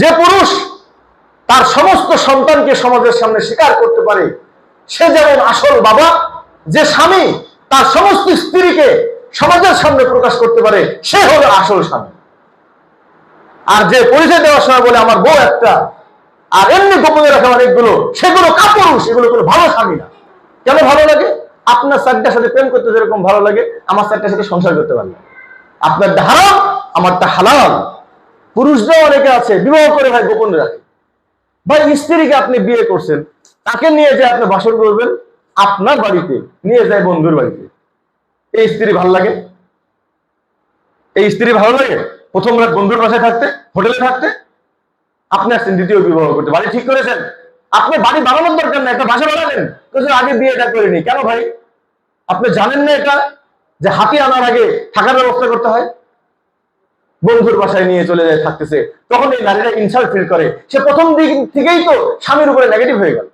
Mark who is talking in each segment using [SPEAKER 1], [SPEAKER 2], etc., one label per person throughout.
[SPEAKER 1] যে পুরুষ তার সমস্ত সন্তানকে সমাজের সামনে স্বীকার করতে পারে সে যেমন আসল বাবা, যে স্বামী তার সমস্ত স্ত্রীকে সমাজের সামনে প্রকাশ করতে পারে সে হলো আসল স্বামী। আর যে পরিচয় দেওয়ার সময় বলে আমার বউ একটা, আর এমনি গোপনে রাখে অনেকগুলো, সেগুলো কাপুরুষ, এগুলো কোনো ভালো স্বামী না। কেন ভালো লাগে? আপনার চারটার সাথে প্রেম করতে যেরকম ভালো লাগে আমার চারটার সাথে সংসার করতে পারলে। আপনারটা হারাম, আমারটা হালাল। পুরুষরাও অনেকে আছে বিবাহ করে ভাই গোপনে রাখে। ভাই স্ত্রীকে আপনি বিয়ে করছেন, তাকে নিয়ে যে আপনি বাসর করবেন আপনার বাড়িতে, নিয়ে যায় বন্ধুর বাড়িতে, এই স্ত্রী ভালো লাগে? এই স্ত্রী ভালো লাগে? প্রথম রাত বন্ধুর বাসায় থাকতে, হোটেলে থাকতে, আপনি আসছেন দ্বিতীয় বিবাহ করতে, বাড়ি ঠিক করেছেন। আপনি বাড়ি বানানোর দরকার না, একটা বাসা বানালেন, আগে বিয়েটা করেনি কেন ভাই? আপনি জানেন না এটা যে হাতি আনার আগে থাকার ব্যবস্থা করতে হয়? বন্ধুর বাসায় নিয়ে চলে যায় থাকতেছে, তখন এই নারীরা ইনসাল্ট ফিল করে, সে প্রথম দিক থেকেই তো স্বামীর উপরে নেগেটিভ হয়ে গেল।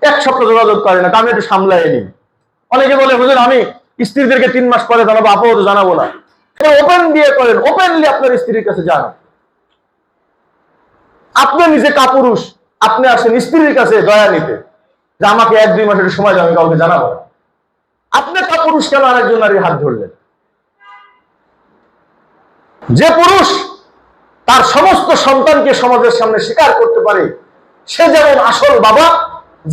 [SPEAKER 1] এক সপ্তাহ যোগাযোগ করে না, আমি একটু সামলাই নি। অনেকে বলে হুজুর আমি স্ত্রীদেরকে 3 মাস পরে জানাবো, আপাতত জানাবো না। ওপেন বিয়ে করেন, ওপেনলি আপনার স্ত্রীর কাছে যান। আপনি নিজে কাপুরুষ, আপনি আসেন স্ত্রীর কাছে দয়া নিতে যে আমাকে 1-2 মাসের সময় আমি কাউকে জানাবো না। আপনি কাপুরুষ কেন আরেকজন নারীর হাত ধরলেন? যে পুরুষ তার সমস্ত সন্তানকে সমাজের সামনে স্বীকার করতে পারে সে যেমন আসল বাবা,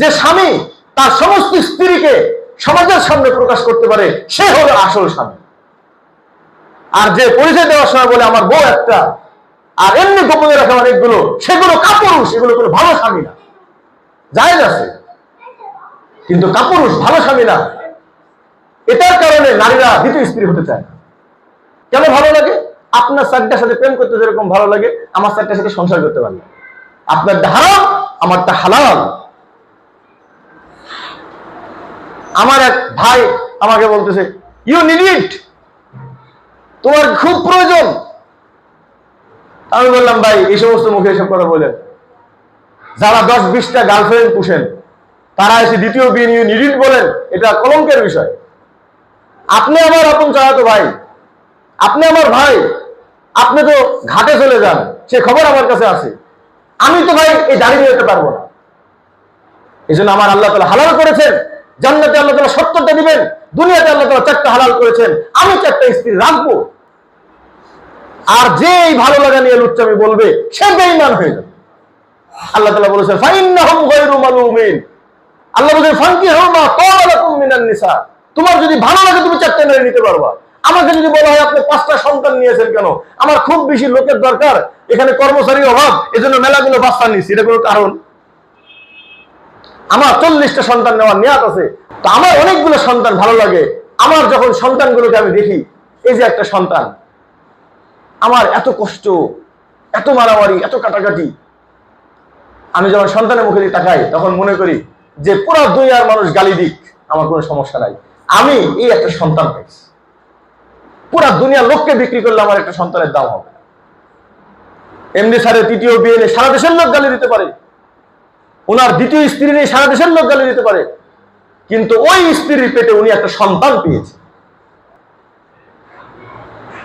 [SPEAKER 1] যে স্বামী তার সমস্ত স্ত্রীকে সমাজের সামনে প্রকাশ করতে পারে সে হলো আসল স্বামী। আর যে পরিচয় দেওয়ার সময় বলে আমার বউ একটা, আর এমনি গোপনে রাখে অনেকগুলো, সেগুলো কাপুরুষ, এগুলো কোনো ভালো স্বামী না। জায়েজ আছে, কিন্তু কাপুরুষ ভালো স্বামী না। এটার কারণে নারীরা দ্বিতীয় স্ত্রী হতে চায় না। কেন ভালো লাগে? আপনার চারটার সাথে প্রেম করতে যেরকম ভালো লাগে আমার চারটার সাথে সংসার করতে পারলে। আপনারটা হারাম, আমারটা হালাল। আমার এক ভাই আমাকে বলতেছে ইউ নিড ইট, তোমার খুব প্রয়োজন। আমি বললাম ভাই এই সমস্ত মুখে এসব কথা বলেন, যারা 10-20টা গার্লফ্রেন্ড পুষেন তারা এসে দ্বিতীয় বিয়ে নিয়ে নিড ইট বলেন, এটা কলঙ্কের বিষয়। আপনি আমার আপন চালাতো ভাই, আপনি আমার ভাই, আপনি তো ঘাটে চলে যান, সে খবর আমার কাছে আছে। আমি তো ভাই এই দাঁড়িয়ে যেতে পারবো না। এই জন্য আমার আল্লাহ তাআলা হালাল করেছেন, জান্নাতে আল্লাহ তাআলা 70টা দিবেন, দুনিয়াতে আল্লাহ তাআলা 4টা হালাল করেছেন, আমি 4টা স্ত্রী রাখবো। আর যে এই ভালো লাগা নিয়ে লুচ্চামি বলবে সে বেঈমান হয়ে যাবে। আল্লাহ তাআলা বলেছেন ফাইন্নাহুম গায়রু মালুমিন, আল্লাহ বলেন ফানকিহু মা তাবা লাকুম মিনান নিসা, তোমার যদি ভালো লাগে তুমি 4টা নারী নিতে পারবা। আমাকে যদি বলা হয় আপনি 5টা সন্তান নিয়েছেন কেন, আমার খুব বেশি লোকের দরকার, এখানে কর্মচারীর অভাব, এজন্য মেলাগুলো বাচ্চা নিয়েছি, এটা কোনো কারণ? আমার 40টা সন্তান নেওয়ার নিয়াত আছে, তো আমার অনেকগুলো সন্তান ভালো লাগে। আমার যখন সন্তানগুলোকে আমি দেখি, এই যে একটা সন্তান, আমার এত কষ্ট, এত মারামারি, এত কাটাকাটি, আমি যখন সন্তানের মুখে দিয়ে তাকাই তখন মনে করি যে পুরো দুনিয়ার মানুষ গালি দিক, আমার কোনো সমস্যা নাই, আমি এই একটা সন্তান পাইছি। পুরা দুনিয়ার লোককে বিক্রি করলে আমার একটা সন্তানের দাম হবে। এমনি স্যারের 3য় বিয়ে নিয়ে সারা দেশের লোক গালি দিতে পারে, ওনার 2য় স্ত্রী নিয়ে সারা দেশের লোক গালি দিতে পারে, কিন্তু ওই স্ত্রীর পেটে উনি একটা সন্তান পেয়েছে,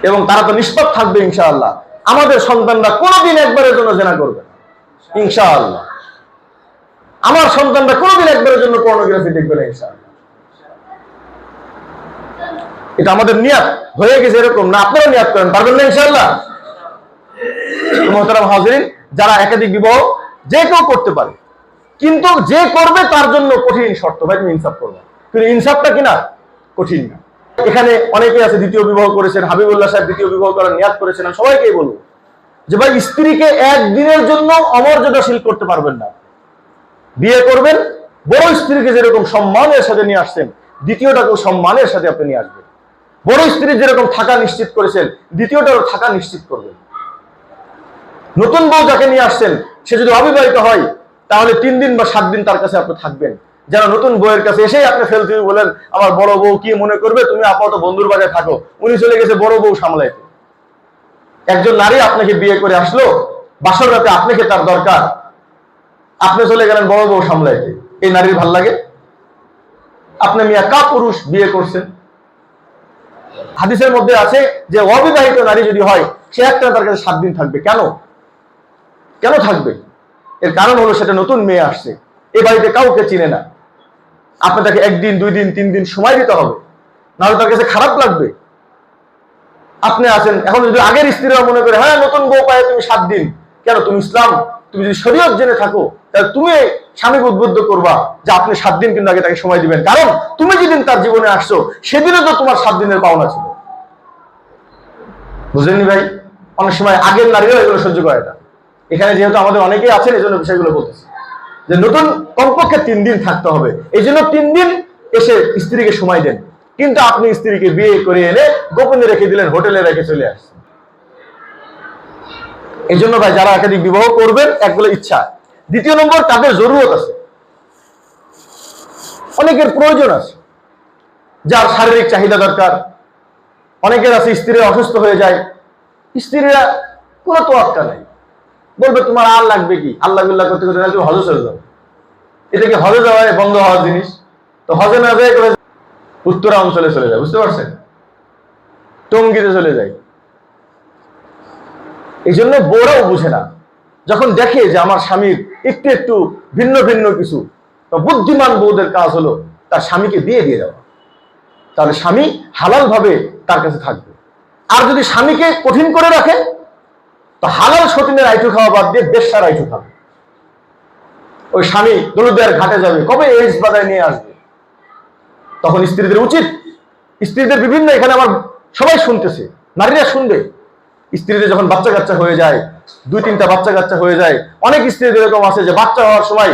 [SPEAKER 1] এবং তারা তো নিষ্পাপ থাকবে ইনশাআল্লাহ। আমাদের সন্তানরা কোনোদিন একবারের জন্য জেনা করবে না ইনশাআল্লাহ। আমার সন্তানরা কোনোদিন একবারের জন্য পর্নোগ্রাফি দেখবে না ইনশাআল্লাহ। এটা আমাদের নিয়াত হয়ে গেছে, এরকম না আপনারা নিয়াত করেন, পারবেন না ইনশাআল্লাহ। মুহতারাম হাজিরিন, যারা একাধিক বিবাহ যে কেউ করতে পারে, কিন্তু যে করবে তার জন্য কঠিন শর্ত, ভাই তুমি ইনসাফ করবে। কিন্তু ইনসাফটা কিনা কঠিন না। এখানে অনেকে আছে দ্বিতীয় বিবাহ করেছেন, হাবিবুল্লাহ সাহেব দ্বিতীয় বিবাহ করার নিয়াত করেছেন, সবাইকেই বলবো যে ভাই স্ত্রীকে একদিনের জন্য অমর্যাদাশীল করতে পারবেন না। বিয়ে করবেন, বড় স্ত্রীকে যেরকম সম্মানের সাথে নিয়ে আসছেন দ্বিতীয়টাকেও সম্মানের সাথে আপনি নিয়ে আসবেন। বড় স্ত্রীর যেরকম থাকা নিশ্চিত করেছেন দ্বিতীয়টাও থাকা নিশ্চিত করবেন। নতুন বউ যাকে নিয়ে আসছেন সে যদি অবিবাহিত হয় তাহলে 3 দিন বা 7 দিন তার কাছে আপনি থাকবেন, যেন নতুন বউয়ের কাছে এসেই আপনি ফেলতে বলেন আমার বড় বউ কি মনে করবে, তুমি আপাতত বন্ধুর বাজারে থাকো, উনি চলে গেছে বড় বউ সামলাইতে। একজন নারী আপনাকে বিয়ে করে আসলো, বাসর রাতে আপনাকে তার দরকার, আপনি চলে গেলেন বড় বউ সামলাইতে, এই নারীর ভাল লাগে? আপনি মিয়া কাপুরুষ বিয়ে করছেন। হাদিসের মধ্যে আছে যে অবিবাহিত নারী যদি হয় সে একটা তার কাছে 7 দিন থাকবে। কেন কেন থাকবে? এর কারণ হলো সেটা নতুন মেয়ে আসছে, এ বাড়িতে কাউকে চিনে না। আপনি তাকে 1 দিন 2 দিন 3 দিন সময় দিতে হবে, নাহলে তার কাছে খারাপ লাগবে। আপনি আছেন এখন, যদি আগের স্ত্রীরা মনে করে হ্যাঁ নতুন বউ পায় তুমি 7 দিন, কেন? তুমি ইসলাম, তুমি যদি শরীয়ত জেনে থাকো, তাহলে তুমি স্বামীকে উদ্বুদ্ধ করবা যে আপনি 7 দিন কিন্তু আগে তাকে সময় দিবেন, কারণ তুমি যেদিন তার জীবনে আসছো সেদিনও তো তোমার 7 দিনের পাওনা ছিল। বুঝলেননি ভাই? অনেক সময় আগের নারীরাও এগুলো সহ্য করে না। এখানে যেহেতু আমাদের অনেকেই আছেন, এই জন্য বিষয়গুলো বলতেছি যে নতুন কমপক্ষে 3 দিন থাকতে হবে। এই জন্য 3 দিন এসে স্ত্রীকে সময় দেন। কিন্তু আপনি স্ত্রীকে বিয়ে করে এনে গোপনে রেখে দিলেন, হোটেলে রেখে চলে আসছেন। এই জন্য ভাই যারা একাধিক বিবাহ করবেন, একগুলো ইচ্ছা। দ্বিতীয় নম্বর, তাদের জরুরত আছে, অনেকের প্রয়োজন আছে, যার শারীরিক চাহিদা দরকার। অনেকের আছে স্ত্রীরা অসুস্থ হয়ে যায়, স্ত্রীরা কোনো তোয়াক্কা নাই, বলবে তোমার আর লাগবে কি, আল্লাহ বিল্লাহ করতে করতে তুমি হজে চলে যাও। এটা কি হজে যাওয়ায় বন্ধ হওয়ার জিনিস? তো হজে না যায় করে উত্তরা অঞ্চলে চলে যায়, বুঝতে পারছেন? টঙ্গিতে চলে যায়। এই জন্য বউরাও বুঝে না, যখন দেখে যে আমার স্বামীর একটু একটু ভিন্ন ভিন্ন কিছু, তো বুদ্ধিমান বউদের কাজ হলো তার স্বামীকে দিয়ে দেওয়া, তাহলে স্বামী হালাল ভাবে তার কাছে থাকবে। আর যদি স্বামীকে কঠিন করে রাখে, তো হালাল সতীনের আইটু খাওয়া বাদ দিয়ে বেশ্যার আইটু খাবে। ওই স্বামী দলুদিয়ার ঘাটে যাবে, কবে এইডস বাজায় নিয়ে আসবে। তখন স্ত্রীদের উচিত, স্ত্রীদের বিভিন্ন, এখানে আমার সবাই শুনতেছে, নারীরা শুনবে, স্ত্রীদের যখন বাচ্চা কাচ্চা হয়ে যায়, 2-3টা বাচ্চা কাচ্চা হয়ে যায়, অনেক স্ত্রীদের এরকম আছে যে বাচ্চা হওয়ার সময়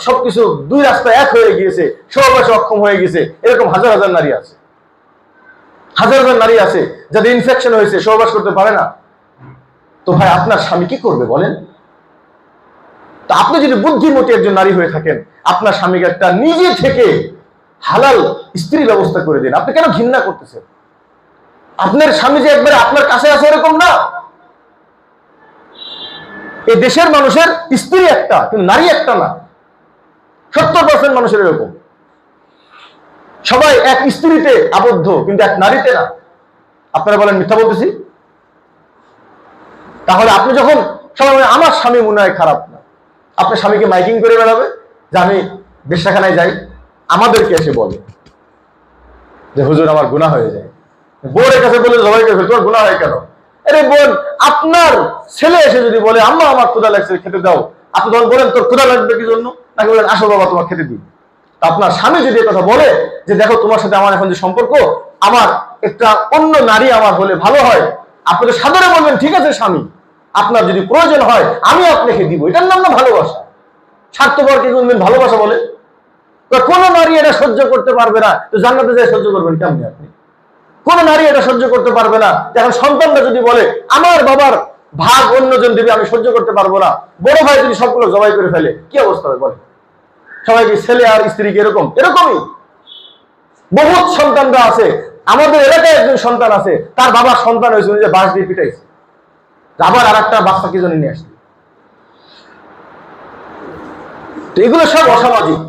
[SPEAKER 1] সবকিছু 2 রাস্তা এক হয়ে গিয়েছে, সহবাসে অক্ষম হয়ে গেছে, এরকম হাজার হাজার নারী আছে। হাজার হাজার নারী আছে যাদের ইনফেকশন হয়েছে, সহবাস করতে পারে না। তো ভাই আপনার স্বামী কি করবে বলেন? তো আপনি যদি বুদ্ধিমতী একজন নারী হয়ে থাকেন, আপনার স্বামীকে একটা নিজে থেকে হালাল স্ত্রী ব্যবস্থা করে দিন। আপনি কেন ঘৃণা করতেছেন? আপনার স্বামী যে একবারে আপনার কাছে আছে এরকম না। এই দেশের মানুষের স্ত্রী একটা, কিন্তু নারী একটা না। 70% মানুষের এরকম, সবাই এক স্ত্রীতে আবদ্ধ, কিন্তু এক নারীতে না। আপনারা বলেন মিথ্যা বলতেছি? তাহলে আপনি যখন সবাই আমার স্বামী মনে হয় খারাপ না, আপনার স্বামীকে মাইকিং করে বেড়াবে যে আমি বেশ্যাখানায় যাই, আমাদেরকে এসে বলে যে হুজুর আমার গুনাহ হয়ে যায়। বোনের কাছে বলে জবাই করে ফেল, তোমার গুনাহ হয় কেন? আরে বোন, আপনার ছেলে এসে যদি বলে আম্মা আমার ক্ষুধা লাগছে খেতে দাও, আপনি তখন বলেন তোর ক্ষুধা লাগবে কি জন্য? নাকি বলেন আসো বাবা তোমার খেতে দিই? আপনার স্বামী যদি কথা বলে যে দেখো তোমার সাথে আমার এখন যে সম্পর্ক, আমার একটা অন্য নারী আমার হলে ভালো হয়, আপনি তো সাদরে বলবেন ঠিক আছে স্বামী, আপনার যদি প্রয়োজন হয় আমি আপনাকে দিব। এটার নাম না ভালোবাসা। স্বার্থপরকে কোনদিন ভালোবাসা বলে? কোন নারী এটা সহ্য করতে পারবে না, তো জান্নাতে যায় সহ্য করবেন কেমনি আপনি? কোন নারী এটা সহ্য করতে পারবে না, এখন সন্তানরা যদি বলে আমার বাবার ভাগ অন্যজন দিবে, আমি সহ্য করতে পারবো না। বড় ভাই যদি সবগুলো জবাই করে ফেলে, কি অবস্থা হবে বলে? সবাইকে ছেলে আর স্ত্রীকে এরকমই বহুত সন্তানরা আছে। আমাদের এলাকায় একজন সন্তান আছে, তার বাবার সন্তান হয়েছে, যে বাঁশ দিয়ে পিটাইছে, আবার আর একটা বাচ্চা কি জন্য নিয়ে আসছে। তো এগুলো সব অসামাজিক।